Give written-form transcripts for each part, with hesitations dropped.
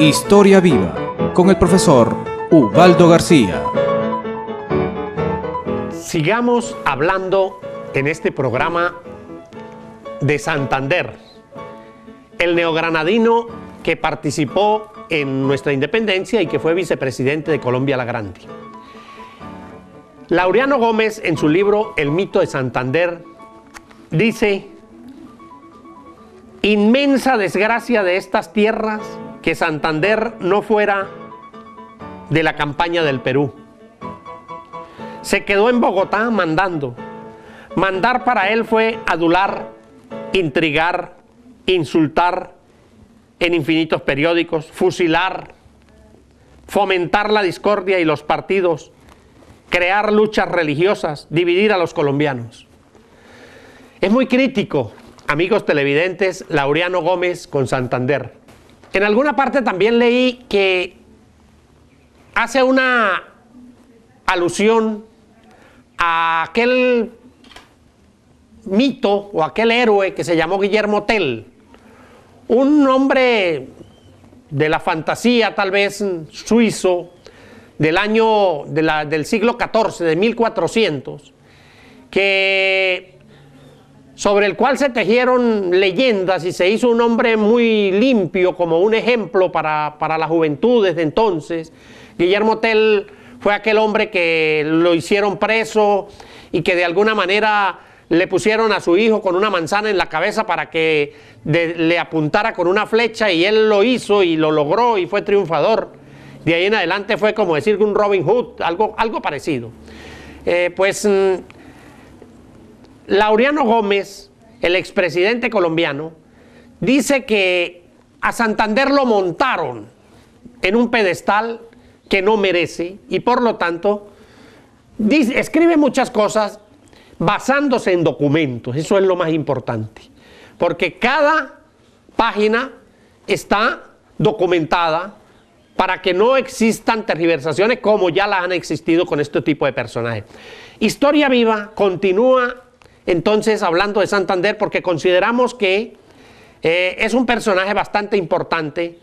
Historia Viva, con el profesor Ubaldo García. Sigamos hablando en este programa de Santander, el neogranadino que participó en nuestra independencia y que fue vicepresidente de Colombia la Grande. Laureano Gómez, en su libro El mito de Santander, dice: inmensa desgracia de estas tierras que Santander no fuera de la campaña del Perú. Se quedó en Bogotá mandando. Mandar para él fue adular, intrigar, insultar en infinitos periódicos, fusilar, fomentar la discordia y los partidos, crear luchas religiosas, dividir a los colombianos. Es muy crítico, amigos televidentes, Laureano Gómez con Santander. En alguna parte también leí que hace una alusión a aquel mito o aquel héroe que se llamó Guillermo Tell, un hombre de la fantasía tal vez suizo del año del siglo XIV, de 1400, sobre el cual se tejieron leyendas y se hizo un hombre muy limpio como un ejemplo para la juventud desde entonces. Guillermo Tell fue aquel hombre que lo hicieron preso y que de alguna manera le pusieron a su hijo con una manzana en la cabeza para que le apuntara con una flecha, y él lo hizo y lo logró y fue triunfador. De ahí en adelante fue como decir un Robin Hood, algo parecido. Laureano Gómez, el expresidente colombiano, dice que a Santander lo montaron en un pedestal que no merece y por lo tanto escribe muchas cosas basándose en documentos. Eso es lo más importante, porque cada página está documentada para que no existan tergiversaciones como ya las han existido con este tipo de personajes. Historia Viva continúa entonces hablando de Santander porque consideramos que es un personaje bastante importante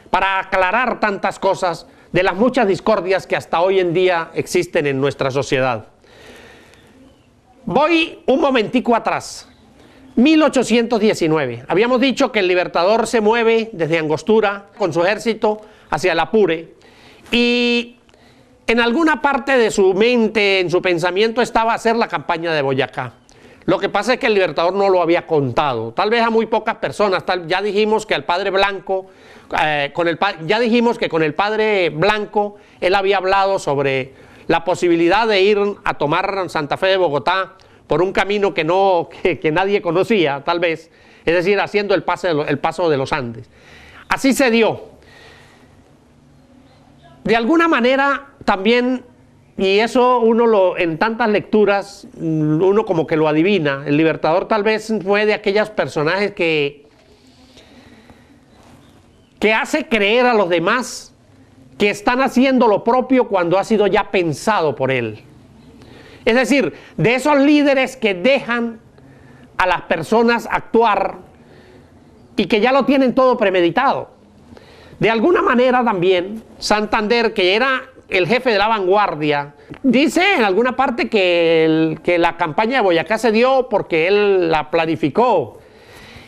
para aclarar tantas cosas de las muchas discordias que hasta hoy en día existen en nuestra sociedad. Voy un momentico atrás, 1819. Habíamos dicho que el Libertador se mueve desde Angostura con su ejército hacia el Apure, y en alguna parte de su mente, en su pensamiento, estaba hacer la campaña de Boyacá. Lo que pasa es que el Libertador no lo había contado, tal vez a muy pocas personas. Ya dijimos que al padre Blanco, ya dijimos que con el padre Blanco él había hablado sobre la posibilidad de ir a tomar Santa Fe de Bogotá por un camino que nadie conocía, tal vez, es decir, haciendo el paso de los Andes. Así se dio. De alguna manera también, y eso en tantas lecturas, uno como que lo adivina, el Libertador tal vez fue de aquellos personajes que hace creer a los demás que están haciendo lo propio cuando ha sido ya pensado por él. Es decir, de esos líderes que dejan a las personas actuar y que ya lo tienen todo premeditado. De alguna manera también, Santander, que era el jefe de la vanguardia, dice en alguna parte que la campaña de Boyacá se dio porque él la planificó.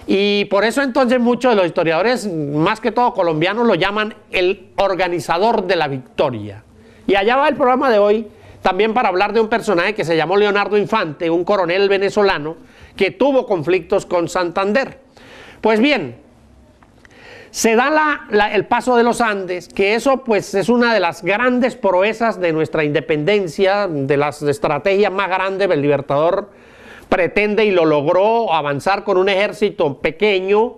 Y por eso entonces muchos de los historiadores, más que todo colombianos, lo llaman el organizador de la victoria. Y allá va el programa de hoy, también para hablar de un personaje que se llamó Leonardo Infante, un coronel venezolano que tuvo conflictos con Santander. Pues bien, se da el paso de los Andes, que eso pues es una de las grandes proezas de nuestra independencia, de las estrategias más grandes. El Libertador pretende y lo logró avanzar con un ejército pequeño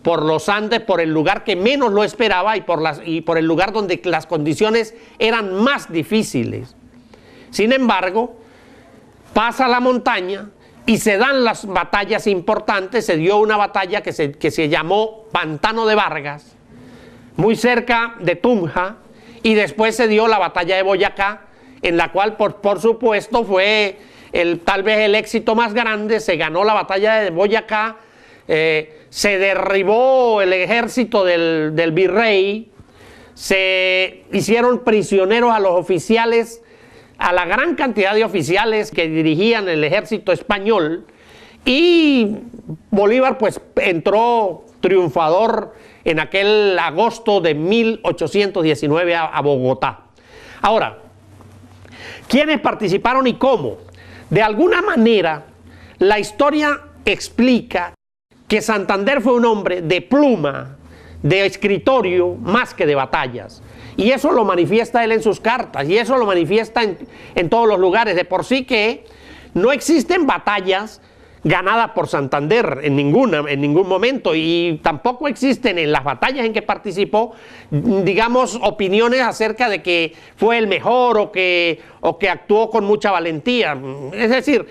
por los Andes, por el lugar que menos lo esperaba y por el lugar donde las condiciones eran más difíciles. Sin embargo, pasa la montaña y se dan las batallas importantes. Se dio una batalla que se llamó Pantano de Vargas, muy cerca de Tunja, y después se dio la batalla de Boyacá, en la cual por supuesto fue tal vez el éxito más grande. Se ganó la batalla de Boyacá, se derribó el ejército del virrey, se hicieron prisioneros a los oficiales, a la gran cantidad de oficiales que dirigían el ejército español, y Bolívar pues entró triunfador en aquel agosto de 1819 a Bogotá. Ahora, ¿quiénes participaron y cómo? De alguna manera, la historia explica que Santander fue un hombre de pluma, de escritorio, más que de batallas. Y eso lo manifiesta él en sus cartas, y eso lo manifiesta en todos los lugares. De por sí que no existen batallas ganadas por Santander en ningún momento, y tampoco existen en las batallas en que participó, digamos, opiniones acerca de que fue el mejor o que actuó con mucha valentía. Es decir,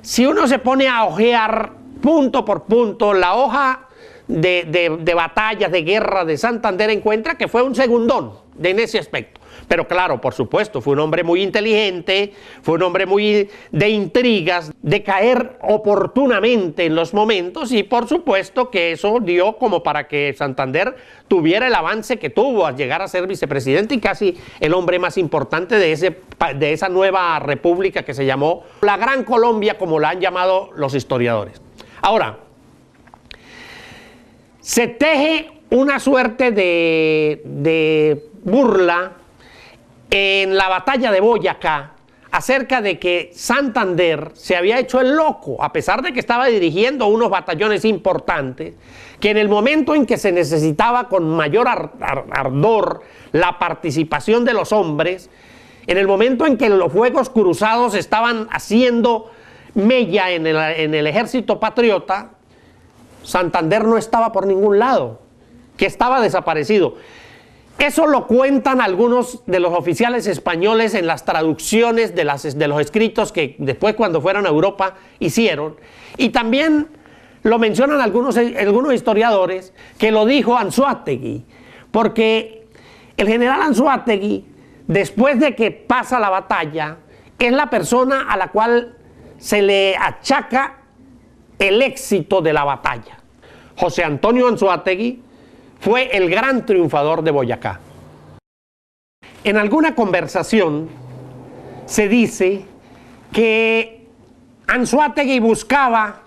si uno se pone a hojear punto por punto la hoja de batallas, de guerra de Santander, encuentra que fue un segundón en ese aspecto. Pero claro, por supuesto, fue un hombre muy inteligente, fue un hombre muy de intrigas, de caer oportunamente en los momentos, y por supuesto que eso dio como para que Santander tuviera el avance que tuvo al llegar a ser vicepresidente y casi el hombre más importante de esa nueva república que se llamó la Gran Colombia, como la han llamado los historiadores. Ahora, se teje una suerte de burla en la batalla de Boyacá acerca de que Santander se había hecho el loco, a pesar de que estaba dirigiendo unos batallones importantes, que en el momento en que se necesitaba con mayor ardor la participación de los hombres, en el momento en que los fuegos cruzados estaban haciendo mella en el ejército patriota, Santander no estaba por ningún lado, que estaba desaparecido. Eso lo cuentan algunos de los oficiales españoles en las traducciones de los escritos que después, cuando fueron a Europa, hicieron. Y también lo mencionan algunos historiadores, que lo dijo Anzoátegui, porque el general Anzoátegui, después de que pasa la batalla, es la persona a la cual se le achaca el éxito de la batalla. José Antonio Anzoátegui fue el gran triunfador de Boyacá. En alguna conversación se dice que Anzoátegui buscaba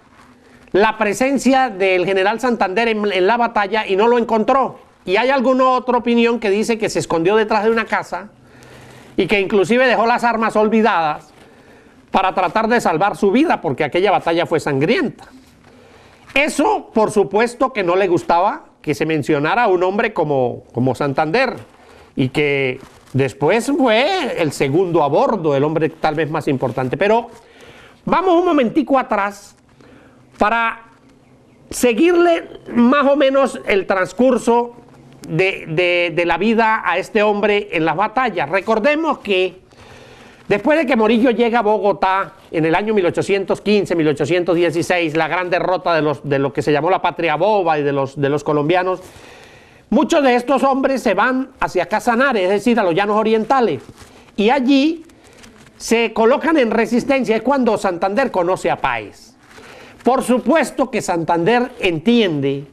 la presencia del general Santander en la batalla y no lo encontró. Y hay alguna otra opinión que dice que se escondió detrás de una casa y que inclusive dejó las armas olvidadas para tratar de salvar su vida, porque aquella batalla fue sangrienta. Eso, por supuesto, que no le gustaba que se mencionara a un hombre como Santander, y que después fue el segundo a bordo, el hombre tal vez más importante. Pero vamos un momentico atrás para seguirle más o menos el transcurso de la vida a este hombre en las batallas. Recordemos que después de que Morillo llega a Bogotá en el año 1815, 1816, la gran derrota de lo que se llamó la Patria Boba y de los colombianos, muchos de estos hombres se van hacia Casanare, es decir, a los llanos orientales, y allí se colocan en resistencia. Es cuando Santander conoce a Páez. Por supuesto que Santander entiende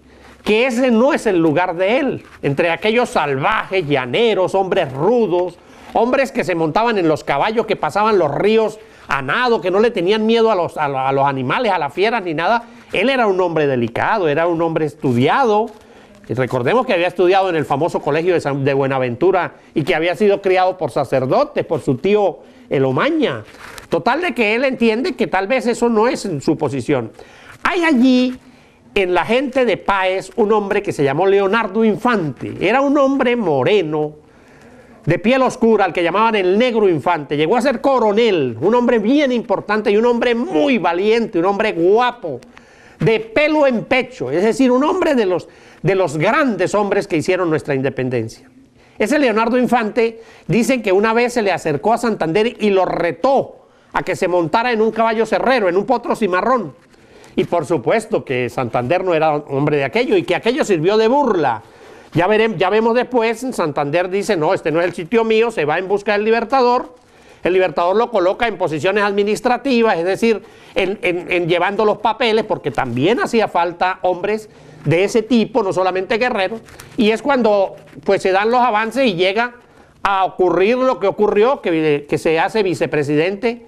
que ese no es el lugar de él, entre aquellos salvajes, llaneros, hombres rudos, hombres que se montaban en los caballos, que pasaban los ríos a nado, que no le tenían miedo a los animales, a las fieras ni nada. Él era un hombre delicado, era un hombre estudiado. Y recordemos que había estudiado en el famoso colegio de Buenaventura y que había sido criado por sacerdotes, por su tío el Omaña. Total de que él entiende que tal vez eso no es su posición. Hay allí en la gente de Páez un hombre que se llamó Leonardo Infante. Era un hombre moreno, de piel oscura, al que llamaban el Negro Infante. Llegó a ser coronel, un hombre bien importante y un hombre muy valiente, un hombre guapo, de pelo en pecho, es decir, un hombre de los grandes hombres que hicieron nuestra independencia. Ese Leonardo Infante, dicen que una vez se le acercó a Santander y lo retó a que se montara en un caballo cerrero, en un potro cimarrón. Y por supuesto que Santander no era hombre de aquello, y que aquello sirvió de burla. Ya vemos después, Santander dice, no, este no es el sitio mío, se va en busca del Libertador, el Libertador lo coloca en posiciones administrativas, es decir, en llevando los papeles, porque también hacía falta hombres de ese tipo, no solamente guerreros, y es cuando pues se dan los avances y llega a ocurrir lo que ocurrió, que se hace vicepresidente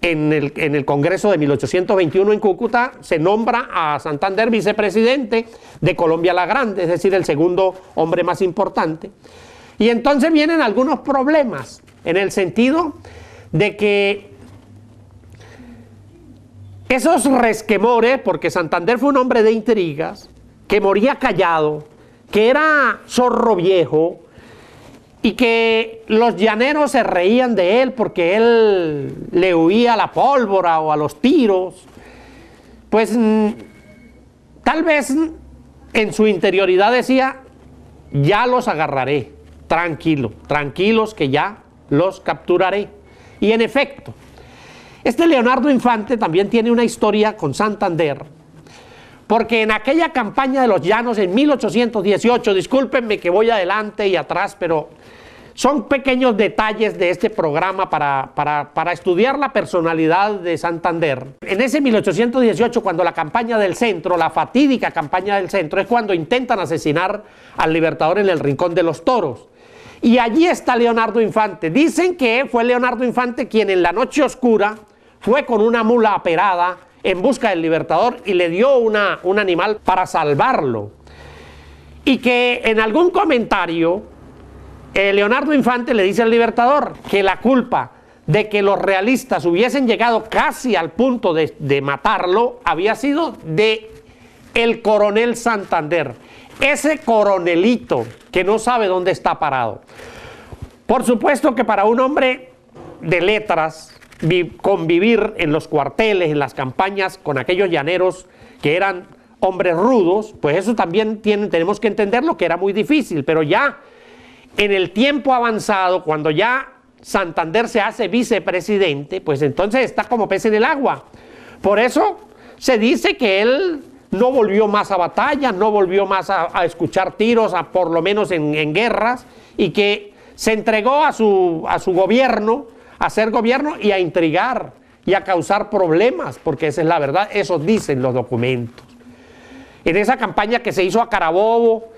en el Congreso de 1821 en Cúcuta, se nombra a Santander vicepresidente de Colombia la Grande, es decir, el segundo hombre más importante. Y entonces vienen algunos problemas, en el sentido de que esos resquemores, porque Santander fue un hombre de intrigas, que moría callado, que era zorro viejo, y que los llaneros se reían de él porque él le huía a la pólvora o a los tiros, pues tal vez en su interioridad decía, ya los agarraré, tranquilos que ya los capturaré. Y en efecto, este Leonardo Infante también tiene una historia con Santander, porque en aquella campaña de los llanos en 1818, discúlpenme que voy adelante y atrás, pero son pequeños detalles de este programa para estudiar la personalidad de Santander. En ese 1818, cuando la campaña del centro, la fatídica campaña del centro, es cuando intentan asesinar al Libertador en el Rincón de los Toros. Y allí está Leonardo Infante. Dicen que fue Leonardo Infante quien en la noche oscura fue con una mula aperada en busca del Libertador y le dio un animal para salvarlo. Y que en algún comentario Leonardo Infante le dice al Libertador que la culpa de que los realistas hubiesen llegado casi al punto de matarlo había sido de el coronel Santander, ese coronelito que no sabe dónde está parado. Por supuesto que para un hombre de letras, convivir en los cuarteles, en las campañas con aquellos llaneros que eran hombres rudos, pues eso también tenemos que entenderlo, que era muy difícil, pero ya en el tiempo avanzado, cuando ya Santander se hace vicepresidente, pues entonces está como pez en el agua. Por eso se dice que él no volvió más a batallas, no volvió más a escuchar tiros, por lo menos en guerras, y que se entregó a su gobierno, a hacer gobierno y a intrigar y a causar problemas, porque esa es la verdad, eso dicen los documentos. En esa campaña que se hizo a Carabobo,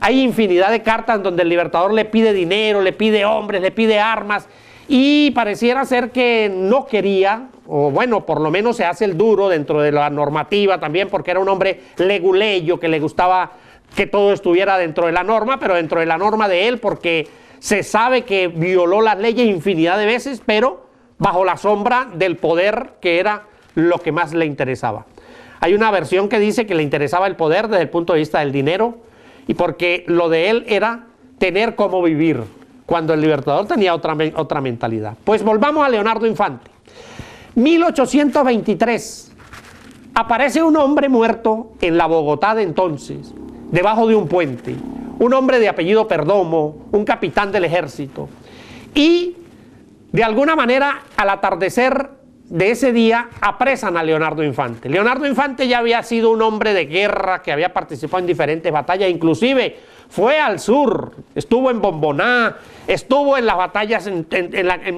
hay infinidad de cartas donde el Libertador le pide dinero, le pide hombres, le pide armas, y pareciera ser que no quería, o bueno, por lo menos se hace el duro dentro de la normativa también, porque era un hombre leguleyo, que le gustaba que todo estuviera dentro de la norma, pero dentro de la norma de él, porque se sabe que violó las leyes infinidad de veces, pero bajo la sombra del poder, que era lo que más le interesaba. Hay una versión que dice que le interesaba el poder desde el punto de vista del dinero, y porque lo de él era tener cómo vivir, cuando el Libertador tenía otra mentalidad. Pues volvamos a Leonardo Infante. 1823, aparece un hombre muerto en la Bogotá de entonces, debajo de un puente, un hombre de apellido Perdomo, un capitán del ejército, y de alguna manera al atardecer de ese día apresan a Leonardo Infante. Leonardo Infante ya había sido un hombre de guerra que había participado en diferentes batallas, inclusive fue al sur, estuvo en Bomboná, estuvo en las batallas en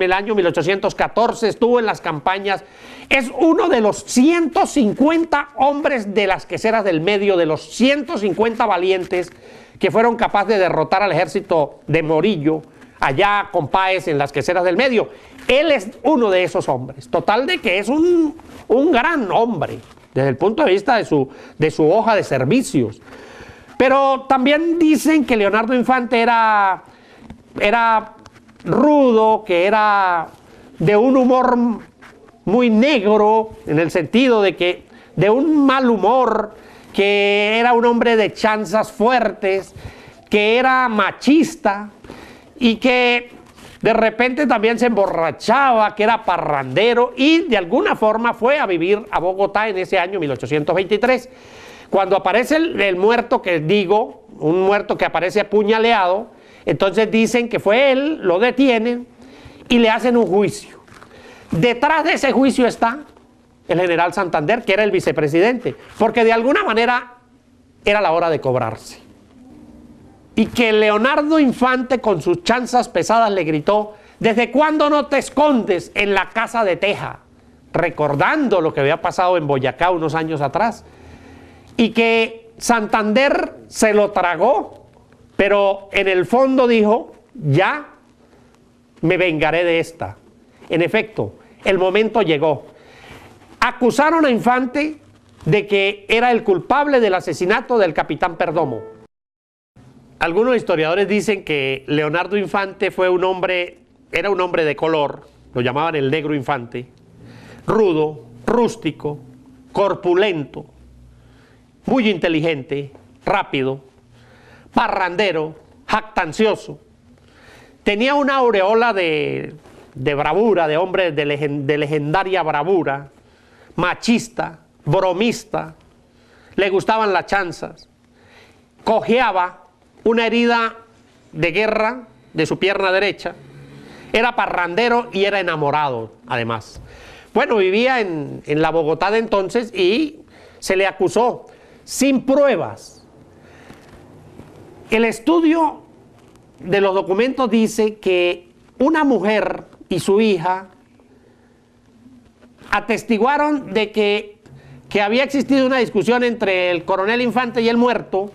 el año 1814, estuvo en las campañas. Es uno de los 150 hombres de las queseras del medio, de los 150 valientes que fueron capaces de derrotar al ejército de Morillo allá con Páez en las queseras del medio. Él es uno de esos hombres, total de que es un gran hombre desde el punto de vista de su hoja de servicios. Pero también dicen que Leonardo Infante era rudo, que era de un humor muy negro, en el sentido de un mal humor, que era un hombre de chanzas fuertes, que era machista y que de repente también se emborrachaba, que era parrandero, y de alguna forma fue a vivir a Bogotá en ese año 1823. Cuando aparece el muerto que digo, un muerto que aparece apuñaleado, entonces dicen que fue él, lo detienen y le hacen un juicio. Detrás de ese juicio está el general Santander, que era el vicepresidente, porque de alguna manera era la hora de cobrarse. Y que Leonardo Infante con sus chanzas pesadas le gritó: ¿desde cuándo no te escondes en la casa de teja? Recordando lo que había pasado en Boyacá unos años atrás. Y que Santander se lo tragó, pero en el fondo dijo, ya me vengaré de esta. En efecto, el momento llegó. Acusaron a Infante de que era el culpable del asesinato del capitán Perdomo. Algunos historiadores dicen que Leonardo Infante fue un hombre, era un hombre de color, lo llamaban el negro Infante, rudo, rústico, corpulento, muy inteligente, rápido, parrandero, jactancioso. Tenía una aureola de bravura, de hombre de legendaria bravura, machista, bromista, le gustaban las chanzas, cojeaba una herida de guerra de su pierna derecha, era parrandero y era enamorado además. Bueno, vivía en la Bogotá de entonces y se le acusó sin pruebas. El estudio de los documentos dice que una mujer y su hija atestiguaron de que había existido una discusión entre el coronel Infante y el muerto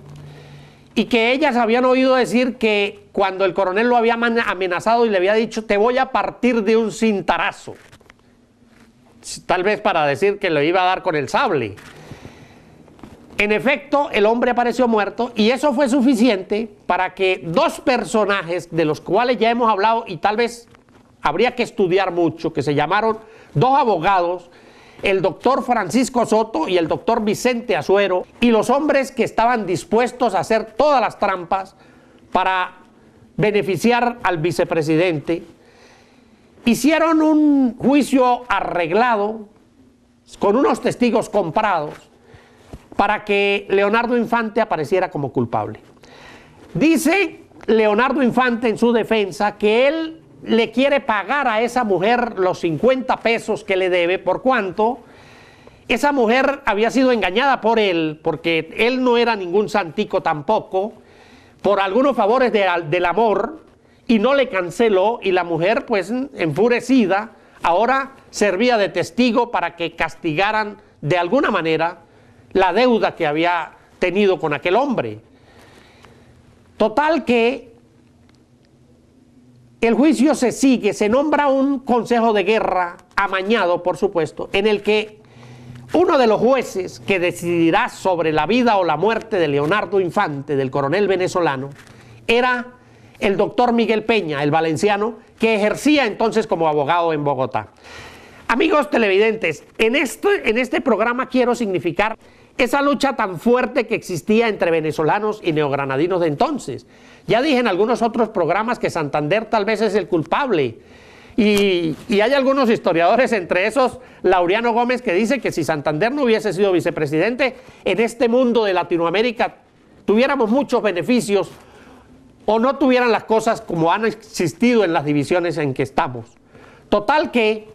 y que ellas habían oído decir que cuando el coronel lo había amenazado y le había dicho te voy a partir de un cintarazo, tal vez para decir que le iba a dar con el sable. En efecto, el hombre apareció muerto y eso fue suficiente para que dos personajes de los cuales ya hemos hablado y tal vez habría que estudiar mucho, que se llamaron dos abogados, el doctor Francisco Soto y el doctor Vicente Azuero, y los hombres que estaban dispuestos a hacer todas las trampas para beneficiar al vicepresidente, hicieron un juicio arreglado con unos testigos comprados para que Leonardo Infante apareciera como culpable. Dice Leonardo Infante en su defensa que él le quiere pagar a esa mujer los 50 pesos que le debe, por cuanto esa mujer había sido engañada por él, porque él no era ningún santico tampoco, por algunos favores del amor, y no le canceló, y la mujer, pues enfurecida, ahora servía de testigo para que castigaran de alguna manera la deuda que había tenido con aquel hombre. Total que el juicio se sigue, se nombra un consejo de guerra amañado, por supuesto, en el que uno de los jueces que decidirá sobre la vida o la muerte de Leonardo Infante, del coronel venezolano, era el doctor Miguel Peña, el valenciano, que ejercía entonces como abogado en Bogotá. Amigos televidentes, en este programa quiero significar esa lucha tan fuerte que existía entre venezolanos y neogranadinos de entonces. Ya dije en algunos otros programas que Santander tal vez es el culpable. Y hay algunos historiadores, entre esos Laureano Gómez, que dice que si Santander no hubiese sido vicepresidente, en este mundo de Latinoamérica tuviéramos muchos beneficios o no tuvieran las cosas como han existido en las divisiones en que estamos. Total que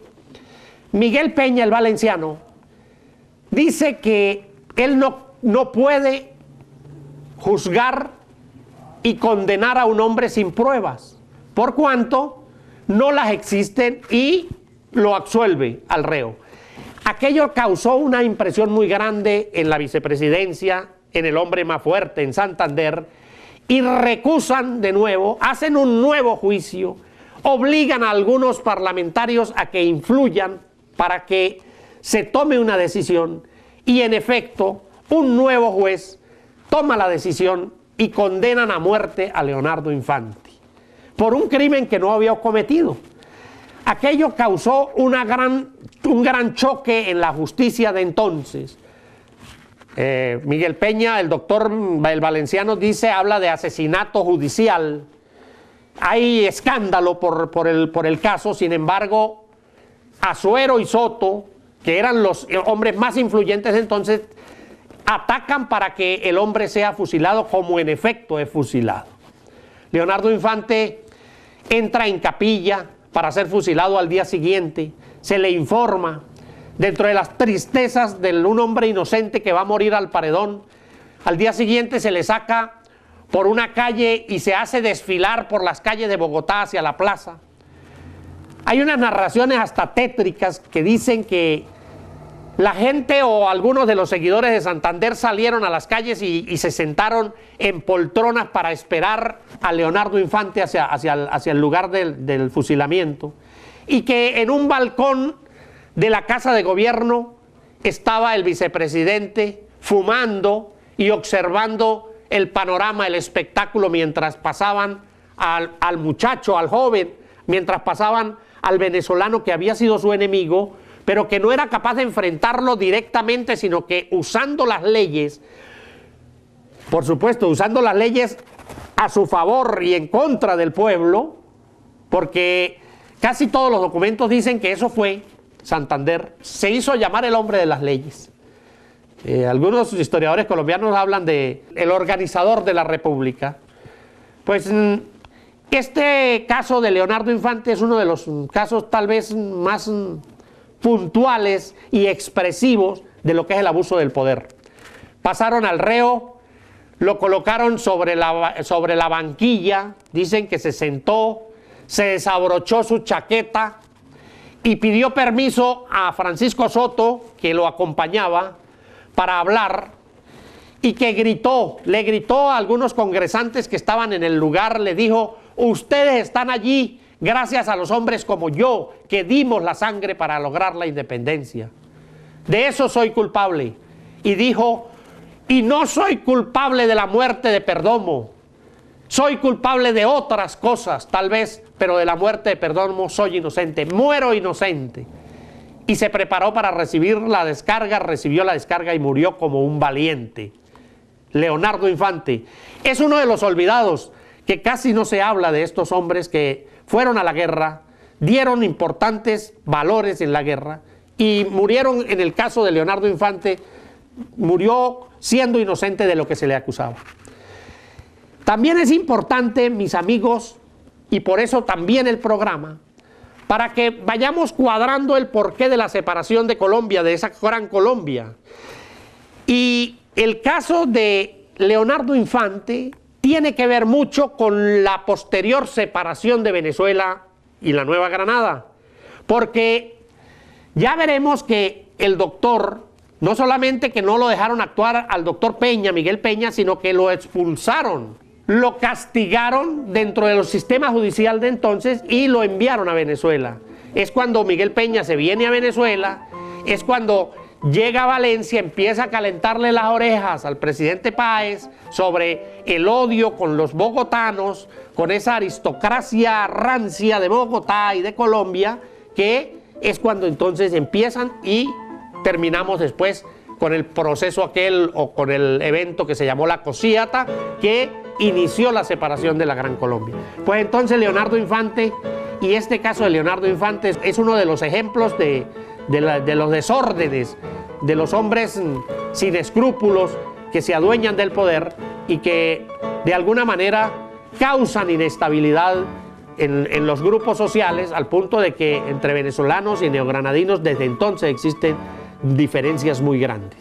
Miguel Peña, el valenciano, dice que él no puede juzgar y condenar a un hombre sin pruebas, por cuanto no las existen, y lo absuelve al reo. Aquello causó una impresión muy grande en la vicepresidencia, en el hombre más fuerte, en Santander, y recusan de nuevo, hacen un nuevo juicio, obligan a algunos parlamentarios a que influyan para que se tome una decisión, y en efecto un nuevo juez toma la decisión y condenan a muerte a Leonardo Infante por un crimen que no había cometido. Aquello causó un gran choque en la justicia de entonces. Miguel Peña, el doctor, el valenciano, habla de asesinato judicial. Hay escándalo por el caso. Sin embargo, Azuero y Soto, que eran los hombres más influyentes de entonces, atacan para que el hombre sea fusilado, como en efecto es fusilado. Leonardo Infante entra en capilla para ser fusilado al día siguiente, se le informa, dentro de las tristezas de un hombre inocente que va a morir al paredón, al día siguiente se le saca por una calle y se hace desfilar por las calles de Bogotá hacia la plaza. Hay unas narraciones hasta tétricas que dicen que la gente o algunos de los seguidores de Santander salieron a las calles y se sentaron en poltronas para esperar a Leonardo Infante hacia el lugar del fusilamiento, y que en un balcón de la Casa de Gobierno estaba el vicepresidente fumando y observando el panorama, el espectáculo, mientras pasaban al muchacho, al joven, mientras pasaban al venezolano que había sido su enemigo, pero que no era capaz de enfrentarlo directamente, sino que usando las leyes, por supuesto, usando las leyes a su favor y en contra del pueblo, porque casi todos los documentos dicen que eso fue Santander, se hizo llamar el hombre de las leyes. Algunos historiadores colombianos hablan de el organizador de la República. Pues este caso de Leonardo Infante es uno de los casos tal vez más puntuales y expresivos de lo que es el abuso del poder. Pasaron al reo, lo colocaron sobre la banquilla, dicen que se sentó, se desabrochó su chaqueta y pidió permiso a Francisco Soto, que lo acompañaba, para hablar, y que le gritó a algunos congresantes que estaban en el lugar, le dijo: ustedes están allí gracias a los hombres como yo, que dimos la sangre para lograr la independencia. De eso soy culpable. Y dijo: y no soy culpable de la muerte de Perdomo, soy culpable de otras cosas, tal vez, pero de la muerte de Perdomo soy inocente, muero inocente. Y se preparó para recibir la descarga, recibió la descarga y murió como un valiente. Leonardo Infante es uno de los olvidados, que casi no se habla de estos hombres que fueron a la guerra, dieron importantes valores en la guerra y murieron. En el caso de Leonardo Infante, murió siendo inocente de lo que se le acusaba. También es importante, mis amigos, y por eso también el programa, para que vayamos cuadrando el porqué de la separación de Colombia, de esa gran Colombia. Y el caso de Leonardo Infante tiene que ver mucho con la posterior separación de Venezuela y la Nueva Granada, porque ya veremos que el doctor, no solamente que no lo dejaron actuar al doctor Peña, Miguel Peña, sino que lo expulsaron, lo castigaron dentro del sistema judicial de entonces y lo enviaron a Venezuela. Es cuando Miguel Peña se viene a Venezuela, es cuando llega a Valencia, empieza a calentarle las orejas al presidente Páez sobre el odio con los bogotanos, con esa aristocracia rancia de Bogotá y de Colombia, que es cuando entonces empiezan y terminamos después con el proceso aquel o con el evento que se llamó la Cosíata, que inició la separación de la Gran Colombia. Pues entonces Leonardo Infante, y este caso de Leonardo Infante es uno de los ejemplos de los desórdenes, de los hombres sin escrúpulos que se adueñan del poder y que de alguna manera causan inestabilidad en los grupos sociales, al punto de que entre venezolanos y neogranadinos desde entonces existen diferencias muy grandes.